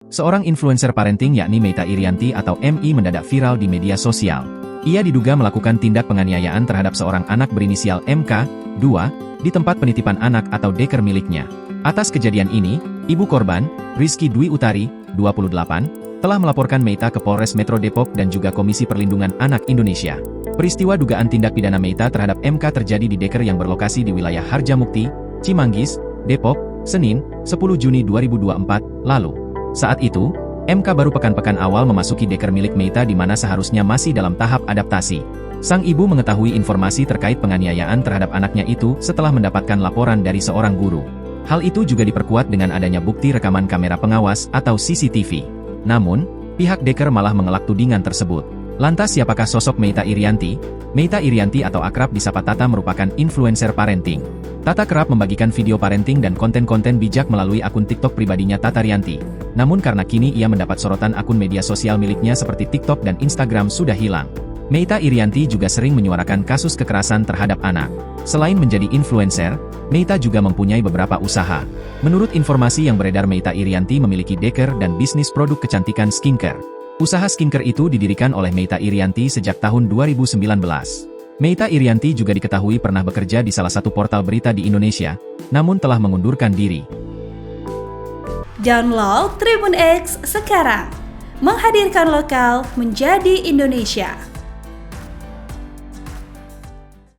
Seorang influencer parenting yakni Meita Irianti atau MI mendadak viral di media sosial. Ia diduga melakukan tindak penganiayaan terhadap seorang anak berinisial MK, 2, di tempat penitipan anak atau daycare miliknya. Atas kejadian ini, ibu korban, Rizky Dwi Utari, 28, telah melaporkan Meita ke Polres Metro Depok dan juga Komisi Perlindungan Anak Indonesia. Peristiwa dugaan tindak pidana Meita terhadap MK terjadi di daycare yang berlokasi di wilayah Harjamukti, Cimanggis, Depok, Senin, 10 Juni 2024, lalu. Saat itu, MK baru pekan-pekan awal memasuki daycare milik Meita di mana seharusnya masih dalam tahap adaptasi. Sang ibu mengetahui informasi terkait penganiayaan terhadap anaknya itu setelah mendapatkan laporan dari seorang guru. Hal itu juga diperkuat dengan adanya bukti rekaman kamera pengawas atau CCTV. Namun, pihak daycare malah mengelak tudingan tersebut. Lantas siapakah sosok Meita Irianti? Meita Irianti atau akrab disapa Tata merupakan influencer parenting. Tata kerap membagikan video parenting dan konten-konten bijak melalui akun TikTok pribadinya Tata Rianti. Namun karena kini ia mendapat sorotan akun media sosial miliknya seperti TikTok dan Instagram sudah hilang. Meita Irianti juga sering menyuarakan kasus kekerasan terhadap anak. Selain menjadi influencer, Meita juga mempunyai beberapa usaha. Menurut informasi yang beredar, Meita Irianti memiliki daycare dan bisnis produk kecantikan skincare. Usaha skincare itu didirikan oleh Meita Irianti sejak tahun 2019. Meita Irianti juga diketahui pernah bekerja di salah satu portal berita di Indonesia, namun telah mengundurkan diri. Download Tribun X sekarang, menghadirkan lokal menjadi Indonesia.